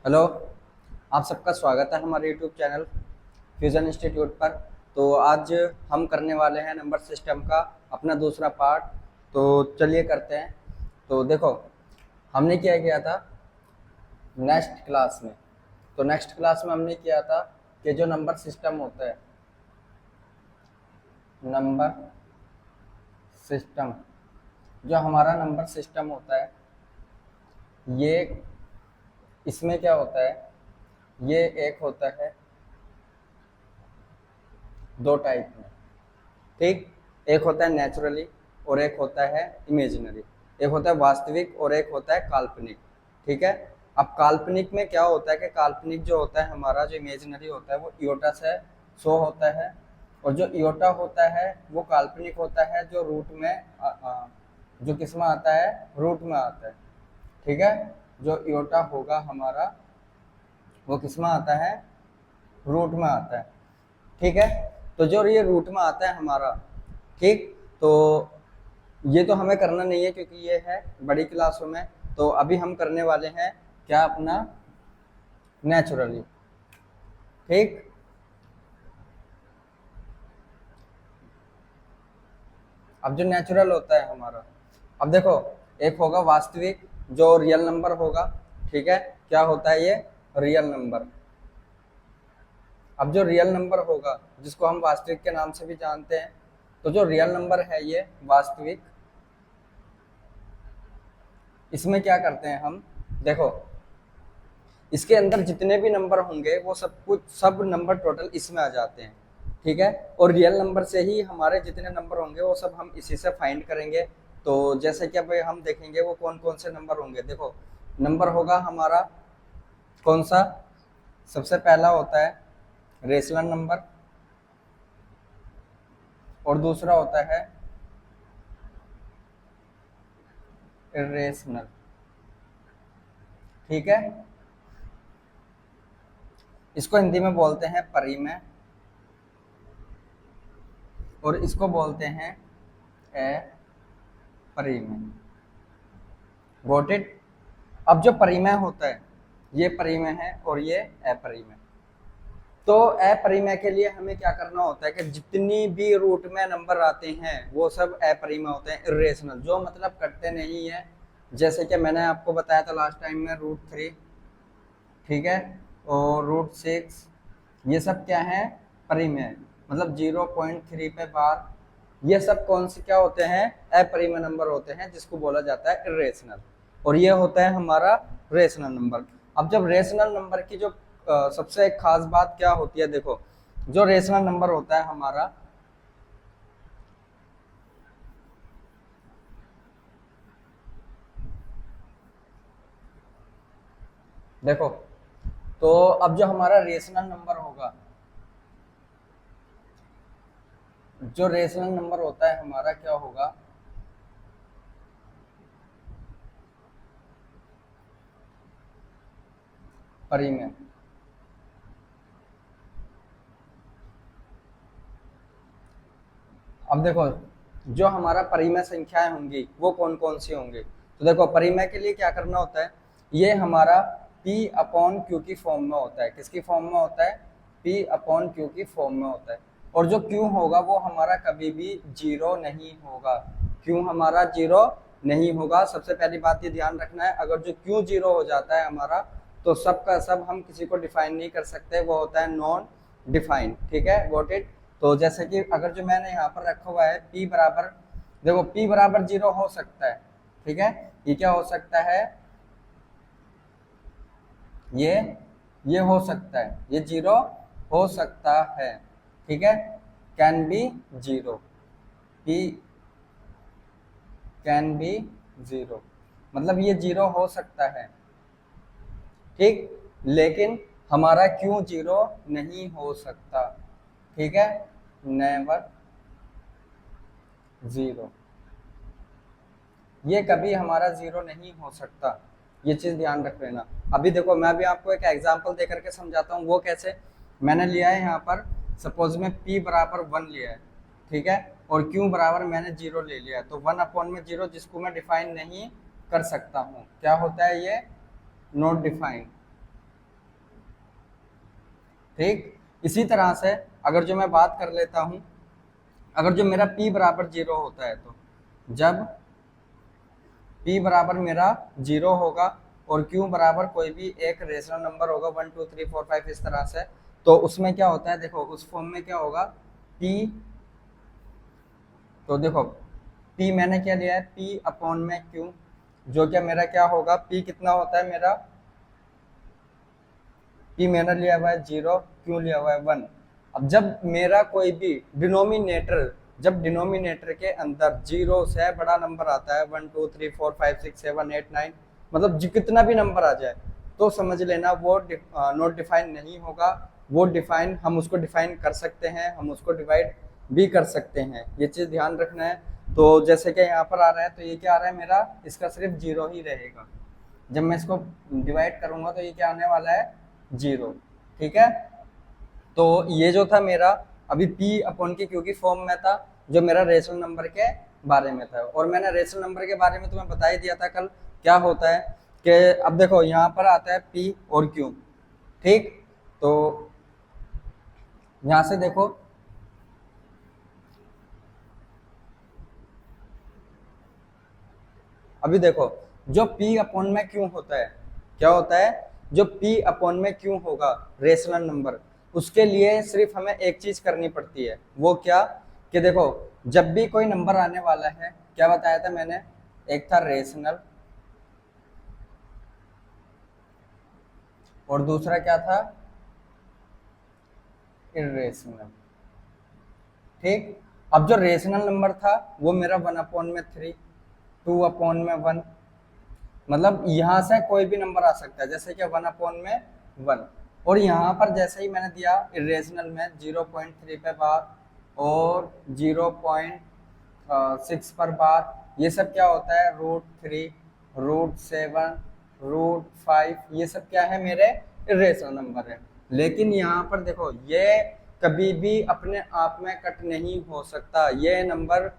Hello. आप सबका स्वागत है हमारे यूट्यूब चैनल फ्यूजन इंस्टीट्यूट पर। तो आज हम करने वाले हैं नंबर सिस्टम का अपना दूसरा पार्ट। तो चलिए करते हैं। तो देखो, हमने क्या किया था नेक्स्ट क्लास में। तो नेक्स्ट क्लास में हमने किया था कि जो नंबर सिस्टम होता है, नंबर सिस्टम, जो हमारा नंबर सिस्टम होता है, ये इसमें क्या होता है, ये एक होता है दो टाइप में। ठीक, एक होता है नेचुरली और एक होता है इमेजिनरी। एक होता है वास्तविक और एक होता है काल्पनिक। ठीक है। अब काल्पनिक में क्या होता है कि काल्पनिक जो होता है हमारा, जो इमेजिनरी होता है वो इयोटा से शो होता है, और जो इयोटा होता है वो काल्पनिक होता है जो रूट में जो किस में आता है, रूट में आता है। ठीक है। जो इयोटा होगा हमारा वो किस में आता है, रूट में आता है। ठीक है। तो जो ये रूट में आता है हमारा, ठीक, तो ये तो हमें करना नहीं है क्योंकि ये है बड़ी क्लासों में। तो अभी हम करने वाले हैं क्या, अपना नेचुरली। ठीक। अब जो नेचुरल होता है हमारा, अब देखो, एक होगा वास्तविक जो रियल नंबर होगा। ठीक है। क्या होता है ये, रियल नंबर। अब जो रियल नंबर होगा जिसको हम वास्तविक के नाम से भी जानते हैं, तो जो रियल नंबर है ये वास्तविक, इसमें क्या करते हैं हम, देखो, इसके अंदर जितने भी नंबर होंगे वो सब नंबर टोटल इसमें आ जाते हैं। ठीक है। और रियल नंबर से ही हमारे जितने नंबर होंगे वो सब हम इसी से फाइंड करेंगे। तो जैसे कि अब हम देखेंगे वो कौन कौन से नंबर होंगे। देखो, नंबर होगा हमारा कौन सा, सबसे पहला होता है रेशनल नंबर, और दूसरा होता है इरेशनल। ठीक है। इसको हिंदी में बोलते हैं परिमेय, और इसको बोलते हैं अपरिमेय। Got it. अब जो परिमेय होता है ये परिमेय है और ये अपरिमेय। तो अपरिमेय के लिए हमें क्या करना होता है कि जितनी भी रूट में नंबर आते हैं वो सब अपरिमेय होते हैं, इरेशनल, जो मतलब कटते नहीं है। जैसे कि मैंने आपको बताया था लास्ट टाइम में √3, ठीक है, और √6, ये सब क्या है, परिमेय, मतलब 0.3 पे बार। ये सब कौन से क्या होते हैं, अपरिमेय नंबर होते हैं जिसको बोला जाता है इरेशनल। और ये होता है हमारा रेशनल नंबर। अब जब रेशनल नंबर की जो सबसे एक खास बात क्या होती है, देखो, जो रेशनल नंबर होता है हमारा, देखो, तो अब जो हमारा रेशनल नंबर होगा, जो रेशनल नंबर होता है हमारा क्या होगा, परिमेय। अब देखो, जो हमारा परिमेय संख्याएं होंगी वो कौन कौन सी होंगी। तो देखो, परिमेय के लिए क्या करना होता है, ये हमारा P/Q की फॉर्म में होता है। किसकी फॉर्म में होता है, P/Q की फॉर्म में होता है। और जो Q होगा वो हमारा कभी भी जीरो नहीं होगा। Q हमारा जीरो नहीं होगा। सबसे पहली बात ये ध्यान रखना है, अगर जो Q जीरो हो जाता है हमारा, तो सब का सब हम किसी को डिफाइन नहीं कर सकते, वो होता है नॉन डिफाइंड। ठीक है, गॉट इट। तो जैसे कि अगर जो मैंने यहाँ पर रखा हुआ है P बराबर, देखो P बराबर जीरो हो सकता है। ठीक है, ये क्या हो सकता है, ये हो सकता है, ये जीरो हो सकता है। ठीक है, can be zero, P can be zero, मतलब ये जीरो हो सकता है। ठीक, लेकिन हमारा क्यों जीरो नहीं हो सकता। ठीक है, नेवर जीरो, ये कभी हमारा जीरो नहीं हो सकता। ये चीज ध्यान रख लेना। अभी देखो, मैं भी आपको एक एग्जांपल दे करके समझाता हूँ। वो कैसे, मैंने लिया है यहाँ पर, सपोज में P बराबर 1 लिया है, ठीक है, और Q बराबर मैंने जीरो ले लिया है। तो 1/0 जिसको मैं डिफाइन नहीं कर सकता हूँ, क्या होता है ये, नॉट डिफाइंड। ठीक। इसी तरह से अगर जो मैं बात कर लेता हूं, अगर जो मेरा p बराबर 0 होता है, तो जब p बराबर मेरा 0 होगा और q बराबर कोई भी एक रेशनल नंबर होगा 1 2 3 4 5 इस तरह से, तो उसमें क्या होता है, देखो उस फॉर्म में क्या होगा p, तो देखो p मैंने क्या लिया है, p अपॉन में q, जो क्या मेरा क्या होगा, p कितना होता है मेरा, p मैंने लिया हुआ है 0, q लिया हुआ है 1। अब जब मेरा कोई भी डिनोमिनेटर, जब डिनोमिनेटर के अंदर 0 से बड़ा नंबर आता है 1 2 3 4 5 6 7 8 9, मतलब कितना भी नंबर आ जाए, तो समझ लेना वो नॉट डिफाइन नहीं होगा, वो डिफाइन, हम उसको डिफाइन कर सकते हैं, हम उसको डिवाइड भी कर सकते हैं, ये चीज़ ध्यान रखना है। तो जैसे कि यहाँ पर आ रहा है, तो ये क्या आ रहा है मेरा, इसका सिर्फ 0 ही रहेगा, जब मैं इसको डिवाइड करूंगा तो ये क्या आने वाला है, 0। ठीक है, तो ये जो था मेरा अभी p अपॉन की क्योंकि फॉर्म में था, जो मेरा रेशनल नंबर के बारे में था, और मैंने रेशनल नंबर के बारे में तुम्हें बता ही दिया था कल क्या होता है, कि अब देखो यहाँ पर आता है p और q, ठीक। तो यहाँ से देखो, अभी देखो जो p अपॉन में q होता है, क्या होता है, जो p अपॉन में q होगा रेशनल नंबर, उसके लिए सिर्फ हमें एक चीज करनी पड़ती है, वो क्या, कि देखो जब भी कोई नंबर आने वाला है, क्या बताया था मैंने, एक था रेशनल और दूसरा क्या था, इरेशनल। ठीक, अब जो रेशनल नंबर था वो मेरा 1 अपॉन में 3, 2 अपॉन में 1, मतलब यहाँ से कोई भी नंबर आ सकता है, जैसे कि 1 अपॉन में 1, और यहाँ पर जैसे ही मैंने दिया इरेशनल में 0.3 पे बार और 0.6 पर बार, ये सब क्या होता है, √3, √7, √5, ये सब क्या है, मेरे इरेशनल नंबर है। लेकिन यहाँ पर देखो ये कभी भी अपने आप में कट नहीं हो सकता, ये नंबर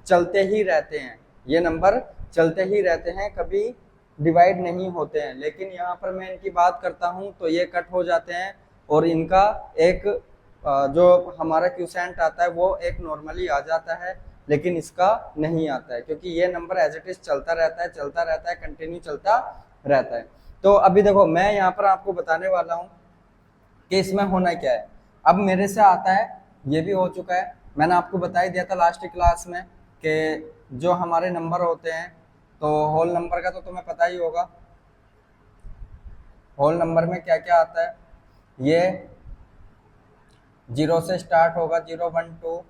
चलते ही रहते हैं, ये नंबर चलते ही रहते हैं, कभी डिवाइड नहीं होते हैं। लेकिन यहाँ पर मैं इनकी बात करता हूँ तो ये कट हो जाते हैं, और इनका एक जो हमारा क्यूसेंट आता है वो एक नॉर्मली आ जाता है, लेकिन इसका नहीं आता है, क्योंकि ये नंबर एज इट इज चलता रहता है, चलता रहता है, कंटिन्यू चलता रहता है। तो अभी देखो मैं यहाँ पर आपको बताने वाला हूँ कि इसमें होना क्या है। अब मेरे से आता है, ये भी हो चुका है, मैंने आपको बता ही दिया था लास्ट क्लास में कि जो हमारे नंबर होते हैं, तो होल नंबर का तो तुम्हें पता ही होगा, होल नंबर में क्या क्या आता है, ये 0 से स्टार्ट होगा, 0 1 2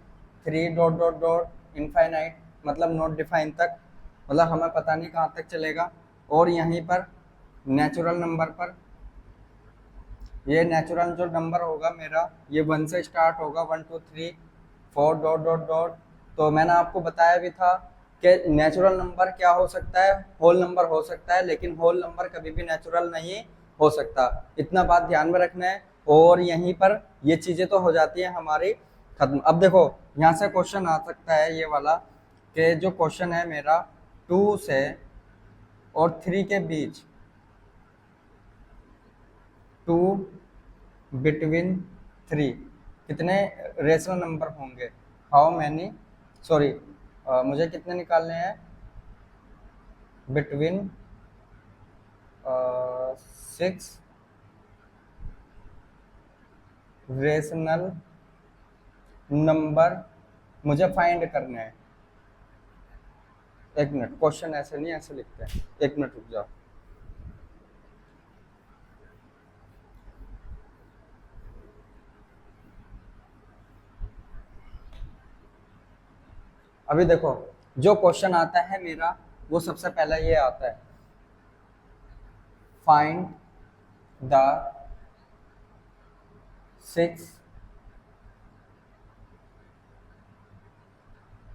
3 डॉट डॉट डॉट इनफाइनाइट, मतलब नॉट डिफाइन तक, मतलब हमें पता नहीं कहाँ तक चलेगा। और यहीं पर नेचुरल नंबर पर, ये नेचुरल जो नंबर होगा मेरा, ये 1 से स्टार्ट होगा, 1 2 3 4 डॉट डॉट डॉट। तो मैंने आपको बताया भी था कि नेचुरल नंबर क्या हो सकता है, होल नंबर हो सकता है, लेकिन होल नंबर कभी भी नेचुरल नहीं हो सकता, इतना बात ध्यान में रखना है। और यहीं पर ये चीज़ें तो हो जाती है हमारी खत्म। अब देखो यहाँ से क्वेश्चन आ सकता है ये वाला, कि जो क्वेश्चन है मेरा 2 से और 3 के बीच, 2 बिटवीन 3 कितने रेशनल नंबर होंगे, हाउ मैनी, सॉरी मुझे कितने निकालने हैं, बिटवीन 6 रेशनल नंबर मुझे फाइंड करने हैं। एक मिनट, क्वेश्चन ऐसे नहीं, ऐसे लिखते हैं, एक मिनट रुक जाओ। अभी देखो जो क्वेश्चन आता है मेरा, वो सबसे पहला ये आता है, find the 6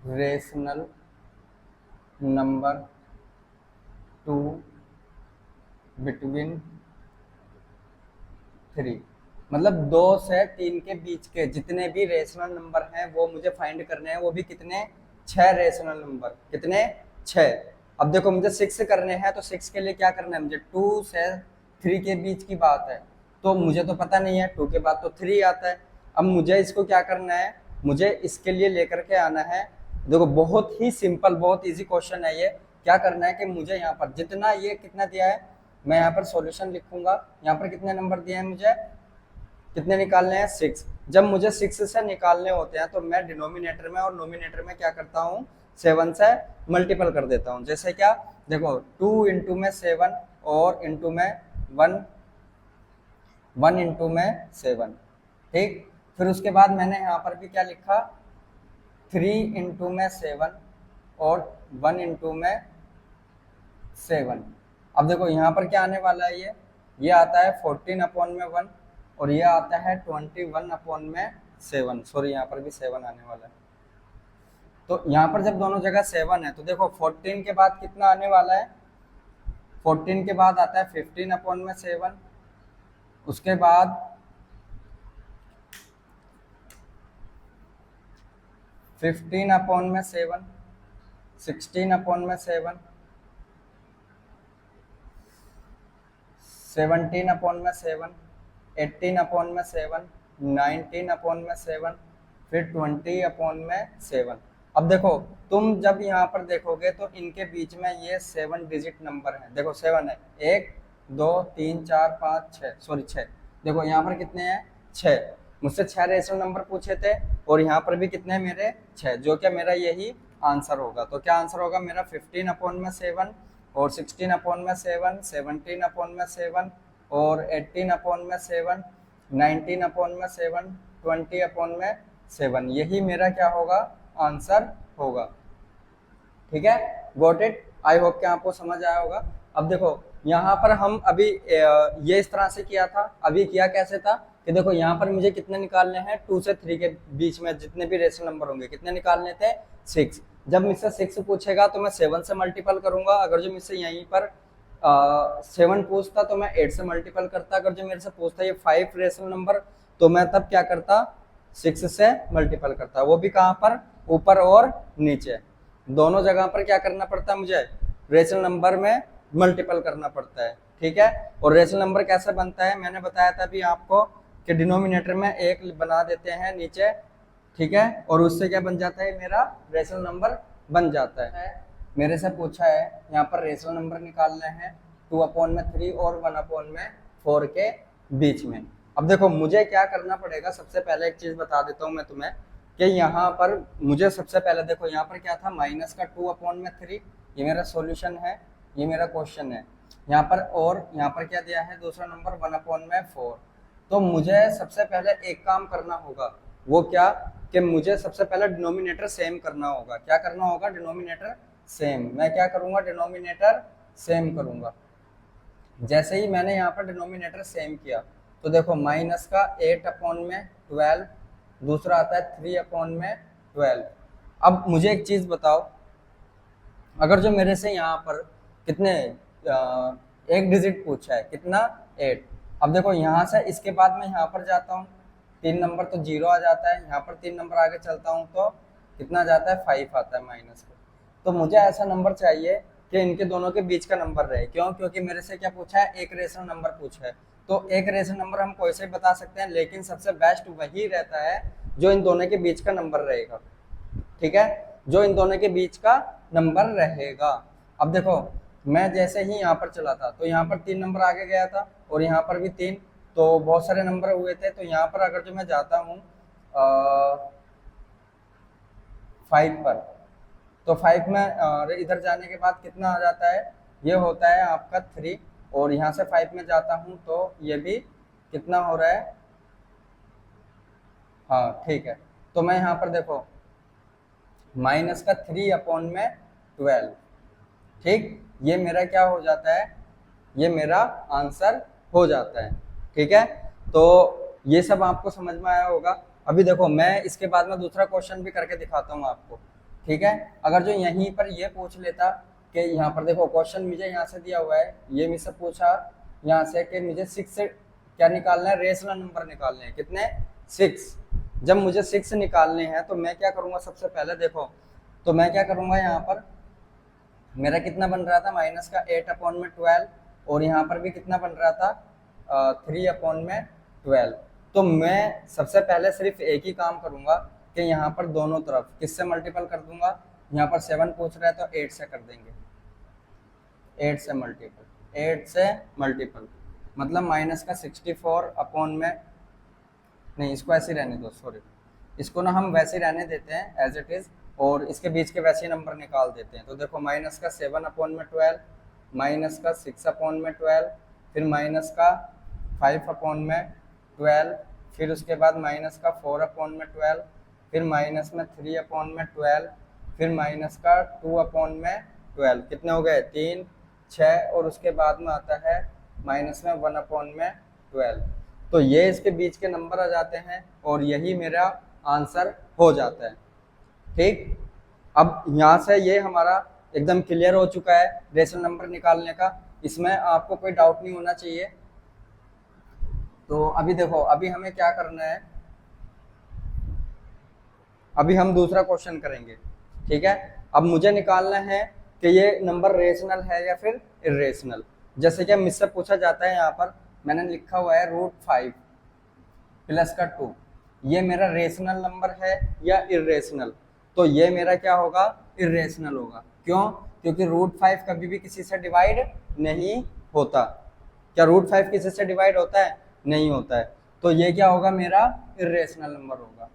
rational number 2 between 3, मतलब 2 से 3 के बीच के जितने भी रेशनल नंबर हैं वो मुझे फाइंड करने हैं, वो भी कितने, 6 रेशनल नंबर, कितने, 6। अब देखो मुझे 6 करने हैं, तो 6 के लिए क्या करना है मुझे, 2 से 3 के बीच की बात है, तो मुझे तो पता नहीं है, 2 के बाद तो 3 आता है। अब मुझे इसको क्या करना है, मुझे इसके लिए लेकर के आना है। देखो बहुत ही सिंपल, बहुत इजी क्वेश्चन है ये। क्या करना है कि मुझे यहाँ पर जितना ये कितना दिया है, मैं यहाँ पर सॉल्यूशन लिखूंगा। यहाँ पर कितने नंबर दिए हैं, मुझे कितने निकालने हैं, 6। जब मुझे 6 से निकालने होते हैं तो मैं डिनोमिनेटर में और नोमिनेटर में क्या करता हूँ, 7 से मल्टीपल कर देता हूँ। जैसे क्या, देखो 2 इंटू में 7 और इंटू में 1, 1 इंटू में 7, ठीक। फिर उसके बाद मैंने यहाँ पर भी क्या लिखा, 3 इंटू में 7 और 1 इंटू में 7। अब देखो यहाँ पर क्या आने वाला है, ये आता है 14 अपॉन में 1 और ये आता है 21 अपॉन में 7। सॉरी, यहाँ पर भी 7 आने वाला है। तो यहाँ पर जब दोनों जगह 7 है तो देखो 14 के बाद कितना आने वाला है, 14 के बाद आता है 15 अपॉन में 7। उसके बाद 15 अपॉन में 7, 16 अपॉन में 7, 17 अपॉन में 7, 18 अपॉन में 7, 19 अपॉन में 7, फिर 20 अपॉन में 7। अब देखो तुम जब यहाँ पर देखोगे तो इनके बीच में ये 7 डिजिट नंबर है। देखो 7 है, 1 2 3 4 5 6, सॉरी 6। देखो यहाँ पर कितने हैं, 6। मुझसे 6 रेशनल नंबर पूछे थे और यहाँ पर भी कितने मेरे 6, जो क्या मेरा यही आंसर होगा। तो क्या आंसर होगा मेरा, 15 अपॉन में 7 और 16 अपॉन में 7, 17 अपॉन में 7 और 18 अपॉन में 7, 19 अपॉन में 7, 20 अपॉन में 7। यही मेरा क्या होगा, आंसर होगा। ठीक है, गॉट इट। आई होप कि आपको समझ आया होगा। अब देखो यहाँ पर हम अभी ये इस तरह से किया था, अभी किया कैसे था कि देखो यहाँ पर मुझे कितने निकालने हैं, 2 से 3 के बीच में जितने भी रेशनल नंबर होंगे कितने निकालने थे, 6। जब मुझसे 6 पूछेगा तो मैं 7 से मल्टीपल करूंगा। अगर जो मुझसे यहीं पर 7 पूछता तो मैं 8 से मल्टीपल करता। अगर जो मेरे से पूछता ये 5 रेशनल नंबर तो मैं तब क्या करता, 6 से मल्टीपल करता। वो भी कहाँ पर, ऊपर और नीचे, दोनों जगह पर क्या करना पड़ता है मुझे, रेशनल नंबर में मल्टीपल करना पड़ता है। ठीक है, और रेशनल नंबर कैसे बनता है, मैंने बताया था अभी आपको कि डिनोमिनेटर में 1 बना देते हैं नीचे, ठीक है, और उससे क्या बन जाता है, मेरा रेशनल नंबर बन जाता है। मेरे से पूछा है यहाँ पर रेशनल नंबर निकालने हैं 2 अपॉन में 3 और 1 अपॉन में 4 के बीच में। अब देखो मुझे क्या करना पड़ेगा, सबसे पहले एक चीज बता देता हूँ मैं तुम्हें कि यहाँ पर मुझे सबसे पहले देखो यहाँ पर क्या था, माइनस का 2 अपॉन में 3, ये मेरा सॉल्यूशन है, ये मेरा क्वेश्चन है। यहाँ पर और यहाँ पर क्या दिया है, दूसरा नंबर 1 अपॉन में 4। तो मुझे सबसे पहले एक काम करना होगा, वो क्या कि मुझे सबसे पहले डिनोमिनेटर सेम करना होगा। क्या करना होगा, डिनोमिनेटर सेम। मैं क्या करूंगा, डिनोमिनेटर सेम करूंगा। जैसे ही मैंने यहाँ पर डिनोमिनेटर सेम किया तो देखो माइनस का 8 अपॉन में 12, दूसरा आता है 3 अपॉन में 12। अब मुझे एक चीज बताओ, अगर जो मेरे से यहाँ पर कितने एक डिजिट पूछा है, कितना, 8। अब देखो यहाँ से इसके बाद मैं यहाँ पर जाता हूँ, 3 नंबर तो 0 आ जाता है, यहाँ पर 3 नंबर आगे चलता हूँ तो कितना जाता है, 5 आता है माइनस के। तो मुझे ऐसा नंबर चाहिए कि इनके दोनों के बीच का नंबर रहे। क्यों, क्योंकि मेरे से क्या पूछा है, एक रेशनल नंबर पूछा है। तो एक रेशनल नंबर हम कोई से बता सकते हैं, लेकिन सबसे बेस्ट वही रहता है जो इन दोनों के बीच का नंबर रहेगा। ठीक है, जो इन दोनों के बीच का नंबर रहेगा। अब देखो मैं जैसे ही यहाँ पर चला था तो यहाँ पर 3 नंबर आगे गया था और यहाँ पर भी 3, तो बहुत सारे नंबर हुए थे। तो यहाँ पर अगर जो मैं जाता हूँ 5 पर, तो 5 में इधर जाने के बाद कितना आ जाता है, ये होता है आपका 3। और यहाँ से 5 में जाता हूँ तो ये भी कितना हो रहा है, हाँ ठीक है। तो मैं यहाँ पर देखो माइनस का 3 अपॉन में 12, ठीक, ये मेरा क्या हो जाता है, ये मेरा आंसर हो जाता है। ठीक है, तो ये सब आपको समझ में आया होगा। अभी देखो मैं इसके बाद में दूसरा क्वेश्चन भी करके दिखाता हूँ आपको। ठीक है, अगर जो यहीं पर ये पूछ लेता कि यहाँ पर देखो क्वेश्चन मुझे यहाँ से दिया हुआ है, ये मुझसे पूछा यहाँ से कि मुझे 6 से क्या निकालना है, रेशनल नंबर निकालने हैं, कितने, 6। जब मुझे 6 निकालने हैं तो मैं क्या करूँगा, सबसे पहले देखो तो मैं क्या करूँगा, यहाँ पर मेरा कितना बन रहा था, माइनस का 8 अपॉन में 12, और यहाँ पर भी कितना बन रहा था, 3/12। तो मैं सबसे पहले सिर्फ एक ही काम करूंगा कि यहाँ पर दोनों तरफ किससे मल्टीपल कर दूंगा, यहाँ पर 7 पूछ रहा है तो 8 से कर देंगे, 8 से मल्टीपल, 8 से मल्टीपल मतलब माइनस का 64 अपॉन में, नहीं इसको ऐसे ही रहने दो, सॉरी इसको ना हम वैसे ही रहने देते हैं एज इट इज, और इसके बीच के वैसे ही नंबर निकाल देते हैं। तो देखो माइनस का 7/12, माइनस का 6/12, फिर माइनस का 5/12, फिर उसके बाद माइनस का 4/12, फिर माइनस में 3/12, फिर माइनस का 2/12, कितने हो गए 3, 6, और उसके बाद में आता है माइनस में 1/12। तो ये इसके बीच के नंबर आ जाते हैं और यही मेरा आंसर हो जाता है। ठीक, अब यहाँ से ये हमारा एकदम क्लियर हो चुका है रेशनल नंबर निकालने का, इसमें आपको कोई डाउट नहीं होना चाहिए। तो अभी देखो, अभी हमें क्या करना है, अभी हम दूसरा क्वेश्चन करेंगे। ठीक है, अब मुझे निकालना है कि ये नंबर रेशनल है या फिर इरेशनल। जैसे कि मुझसे पूछा जाता है, यहाँ पर मैंने लिखा हुआ है √5 प्लस का 2, ये मेरा रेशनल नंबर है या इरेशनल? तो ये मेरा क्या होगा, इरेशनल होगा। क्यों? क्योंकि √5 कभी भी किसी से डिवाइड नहीं होता। क्या √5 किसी से डिवाइड होता है? नहीं होता है। तो ये क्या होगा, मेरा इरेशनल नंबर होगा।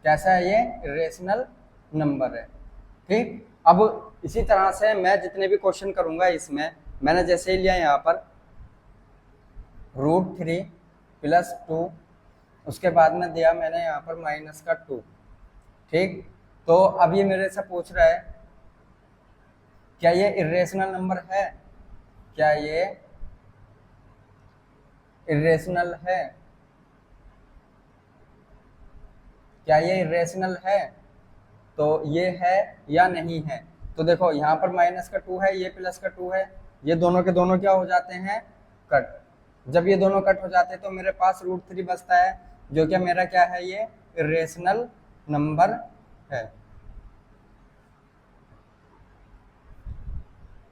कैसा है ये? इरेशनल नंबर है। ठीक, अब इसी तरह से मैं जितने भी क्वेश्चन करूंगा इसमें, मैंने जैसे ही लिया यहाँ पर √3 प्लस 2, उसके बाद में दिया मैंने यहाँ पर माइनस का 2। ठीक, तो अब ये मेरे से पूछ रहा है क्या ये इरेशनल नंबर है, क्या ये इरेशनल है, क्या ये इरेशनल है? तो ये है या नहीं है? तो देखो यहाँ पर माइनस का 2 है, ये प्लस का 2 है, ये दोनों के दोनों क्या हो जाते हैं, कट। जब ये दोनों कट हो जाते हैं तो मेरे पास √3 बचता है, जो कि मेरा क्या है, ये इरेशनल नंबर है।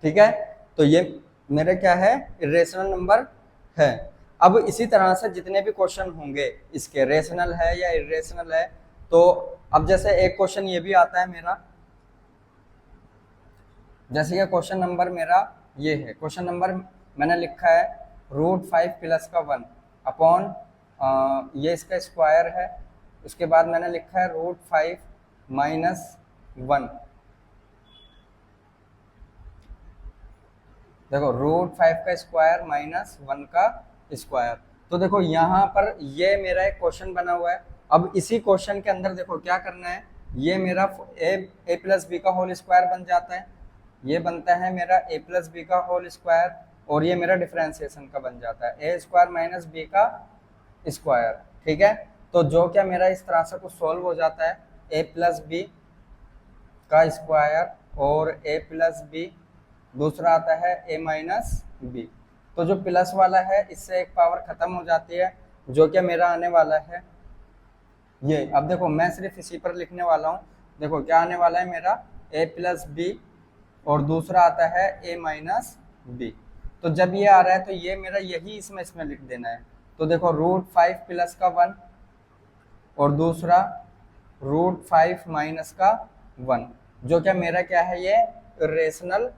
ठीक है, तो ये मेरा क्या है, इरेशनल नंबर है। अब इसी तरह से जितने भी क्वेश्चन होंगे इसके, रेशनल है या इरेशनल है, तो अब जैसे एक क्वेश्चन ये भी आता है मेरा, जैसे कि क्वेश्चन नंबर मेरा ये है, क्वेश्चन नंबर मैंने लिखा है √5 प्लस का 1 अपॉन ये इसका स्क्वायर है, उसके बाद मैंने लिखा है √5 माइनस 1। देखो √5 का स्क्वायर माइनस 1 का स्क्वायर। तो देखो यहाँ पर ये मेरा एक क्वेश्चन बना हुआ है। अब इसी क्वेश्चन के अंदर देखो क्या करना है, ये मेरा a प्लस बी का होल स्क्वायर बन जाता है, ये बनता है मेरा a प्लस बी का होल स्क्वायर, और ये मेरा डिफरेंशिएशन का बन जाता है a स्क्वायर माइनस बी का स्क्वायर। ठीक है, तो जो क्या मेरा इस तरह से कुछ सॉल्व हो जाता है, a प्लस बी का स्क्वायर और a प्लस बी, दूसरा आता है a माइनस बी। तो जो प्लस वाला है इससे एक पावर खत्म हो जाती है, जो कि मेरा आने वाला है ये। अब देखो मैं सिर्फ इसी पर लिखने वाला हूँ, देखो क्या आने वाला है मेरा, a प्लस बी और दूसरा आता है a माइनस बी। तो जब ये आ रहा है तो ये मेरा यही इसमें लिख देना है। तो देखो √5 प्लस का 1 और दूसरा √5 माइनस का 1, जो क्या मेरा क्या है, ये इरेशनल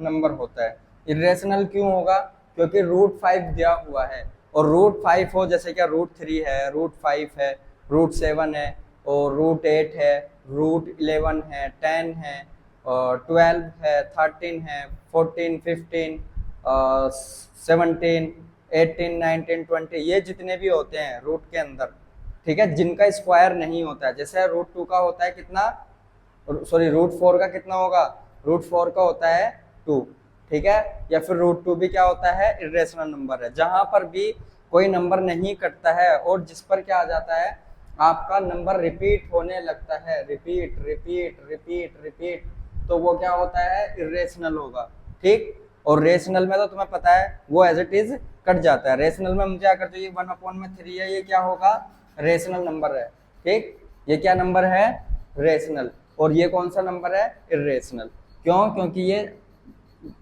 नंबर होता है। इरेशनल क्यों होगा? क्योंकि √5 दिया हुआ है, और √5 हो, जैसे क्या √3 है, √5 है, √7 है, और √8 है, √11 है, 10 है, और 12 है, 13 है, 14, 15, 17, 18, 19, 20, ये जितने भी होते हैं रूट के अंदर, ठीक है, जिनका स्क्वायर नहीं होता है, जैसे √2 का होता है कितना, सॉरी √4 का कितना होगा, √4 का होता है 2। ठीक है, या फिर √2 भी क्या होता है, इरेशनल नंबर है। जहां पर भी कोई नंबर नहीं कटता है और जिस पर क्या आ जाता है, आपका नंबर रिपीट होने लगता है, रिपीट रिपीट रिपीट रिपीट, तो वो क्या होता है, इरेशनल होगा। ठीक, और रेशनल में तो तुम्हें पता है वो एज इट इज कट जाता है। रेशनल में मुझे अगर जो ये 1/3 है, ये क्या होगा, रेशनल नंबर है। ठीक, ये क्या नंबर है, रेशनल। और ये कौन सा नंबर है, इर्रेशनल। क्यों, क्योंकि ये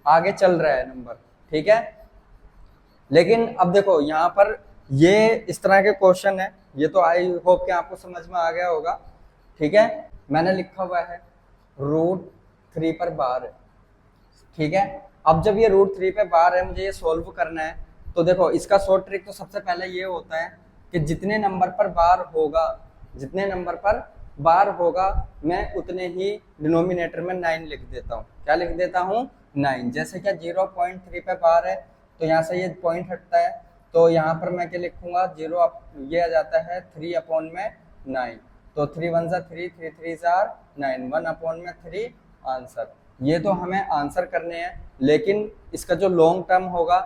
आगे चल रहा है नंबर, ठीक है। लेकिन अब देखो यहाँ पर ये इस तरह के क्वेश्चन है, ये तो आई होप कि आपको समझ में आ गया होगा, ठीक है। मैंने लिखा हुआ है √3 पर बार है, ठीक है। अब जब ये √3 पे बार है, मुझे ये सोल्व करना है, तो देखो इसका शॉर्ट ट्रिक तो सबसे पहले ये होता है कि जितने नंबर पर बार होगा, जितने नंबर पर बार होगा, मैं उतने ही डिनोमिनेटर में 9 लिख देता हूँ। क्या लिख देता हूँ, 9। जैसे क्या 0.3 पे बार है, तो यहाँ से ये पॉइंट हटता है, तो यहाँ पर मैं क्या लिखूंगा, 0 ये आ जाता है 3/9। तो 3 1 जा 3, 3 3 जार 9, 1/3 आंसर। ये तो हमें आंसर करने हैं, लेकिन इसका जो लॉन्ग टर्म होगा,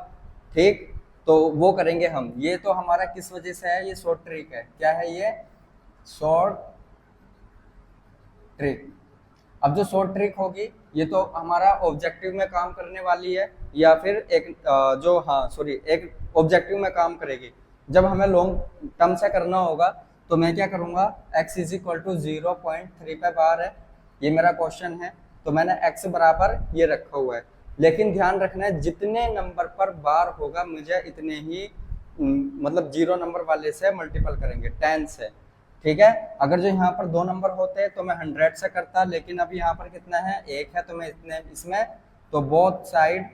ठीक, तो वो करेंगे हम। ये तो हमारा किस वजह से है, ये शॉर्ट ट्रिक है। क्या है ये, शॉर्ट ट्रिक। अब जो शॉर्ट ट्रिक होगी, ये तो हमारा ऑब्जेक्टिव में काम करने वाली है, या फिर एक एक ऑब्जेक्टिव में काम करेगी। जब हमें लॉन्ग टर्म से करना होगा, तो मैं क्या करूंगा, x = 0.3 पे बार है, ये मेरा क्वेश्चन है, तो मैंने x बराबर ये रखा हुआ है। लेकिन ध्यान रखना है, जितने नंबर पर बार होगा, मुझे इतने ही मतलब 0 नंबर वाले से मल्टीपल करेंगे, 10 से, ठीक है। अगर जो यहाँ पर 2 नंबर होते तो मैं 100 से करता, लेकिन अभी यहाँ पर कितना है, 1 है, तो मैं इतने इसमें, तो बोथ साइड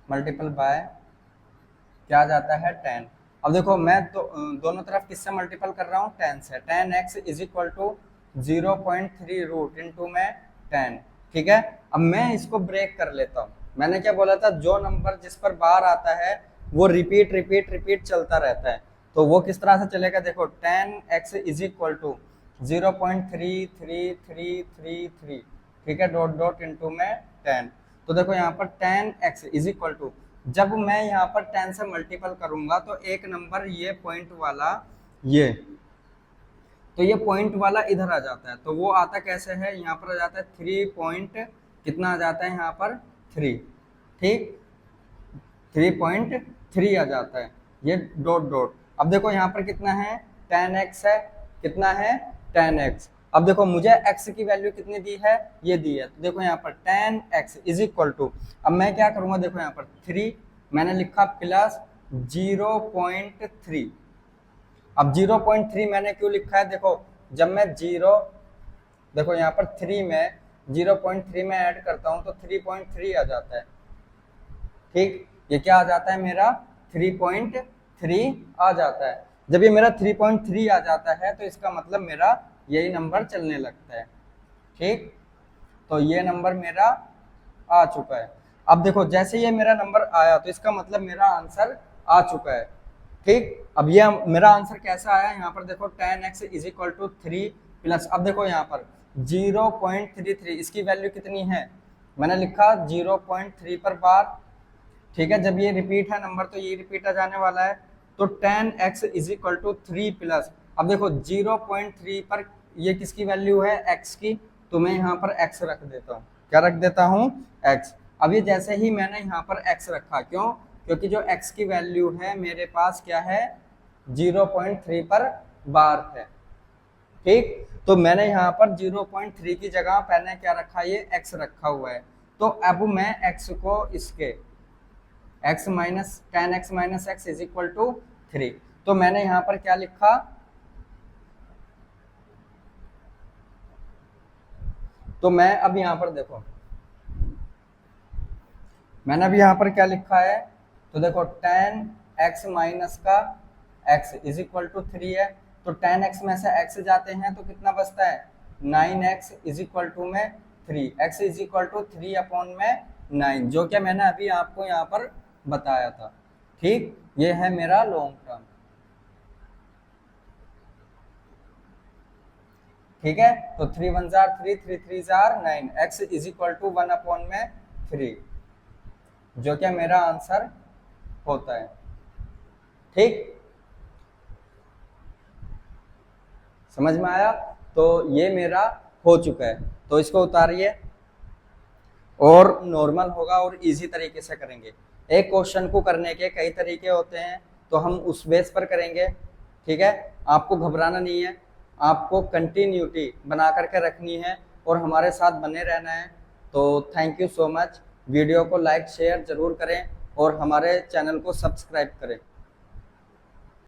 मल्टीपल बाय क्या जाता है, 10। अब देखो मैं दोनों तरफ किससे मल्टीपल कर रहा हूँ, 10 से। 10x = 0.3 रूट इंटू में 10, ठीक है। अब मैं इसको ब्रेक कर लेता हूँ। मैंने क्या बोला था, जो नंबर जिस पर बार आता है वो रिपीट चलता रहता है। तो वो किस तरह से चलेगा, देखो 10x = 0.3333, ठीक है, डॉट डॉट इंटू में 10। तो देखो यहाँ पर 10x = जब मैं यहाँ पर 10 से मल्टीपल करूंगा, तो एक नंबर ये पॉइंट वाला, ये तो ये पॉइंट वाला इधर आ जाता है। तो वो आता कैसे है, यहाँ पर आ जाता है 3 पॉइंट, कितना आ जाता है यहाँ पर 3, ठीक, 3.3 आ जाता है, ये डॉट डॉट। अब देखो यहाँ पर कितना है, 10x है, कितना है 10x। अब देखो मुझे x की वैल्यू कितनी दी है, ये दी है, तो देखो यहाँ पर 10x = अब मैं क्या करूंगा, देखो यहाँ पर 3 मैंने लिखा प्लस 0.3। अब 0.3 मैंने क्यों लिखा है, देखो जब मैं देखो यहाँ पर 3 में 0.3 में ऐड करता हूँ, तो 3.3 आ जाता है, ठीक। ये क्या आ जाता है मेरा, 3.3 आ जाता है। जब ये मेरा 3.3 आ जाता है, तो इसका मतलब मेरा यही नंबर चलने लगता है, ठीक। तो ये नंबर मेरा आ चुका है। अब देखो जैसे ये मेरा नंबर आया, तो इसका मतलब मेरा आंसर आ चुका है, ठीक। अब ये मेरा आंसर कैसा आया, यहाँ पर देखो 10x = 3 प्लस, अब देखो यहाँ पर 0.33, इसकी वैल्यू कितनी है, मैंने लिखा 0.3 पर बार, ठीक है। जब ये रिपीट है नंबर, तो ये रिपीट आ जाने वाला है, तो 10x = 3 प्लस, अब देखो 0.3 पर ये किसकी वैल्यू है, x की, तो मैं यहाँ पर x रख देता हूँ। क्या रख देता हूँ, x। अब ये जैसे ही मैंने यहाँ पर x रखा, क्यों, क्योंकि जो x की वैल्यू है मेरे पास क्या है, 0.3 पर बार है, ठीक। तो मैंने यहाँ पर 0.3 की जगह पहले क्या रखा, ये x रखा हुआ है। तो अब मैं x को इसके x minus 10x minus x = 3, तो मैंने यहाँ पर क्या लिखा, तो मैं अब यहाँ पर देखो, मैंने अभी यहाँ पर क्या लिखा है, तो देखो 10x माइनस का x = 3 है, तो 10x में से x जाते हैं, तो कितना बचता है, 9x = में 3, x = 3/9, जो कि मैंने अभी आपको यहाँ पर बताया था, ठीक। ये है मेरा लॉन्ग टर्म, ठीक है। तो 3 1 जार 3, 3 3 जार 9, x = 1/3, जो कि मेरा आंसर होता है, ठीक। समझ में आया, तो ये मेरा हो चुका है। तो इसको उतारिए और नॉर्मल होगा और इजी तरीके से करेंगे। एक क्वेश्चन को करने के कई तरीके होते हैं, तो हम उस बेस पर करेंगे। ठीक है, आपको घबराना नहीं है, आपको कंटिन्यूटी बना करके रखनी है और हमारे साथ बने रहना है। तो thank you so much. Video को लाइक शेयर जरूर करें और हमारे चैनल को सब्सक्राइब करें।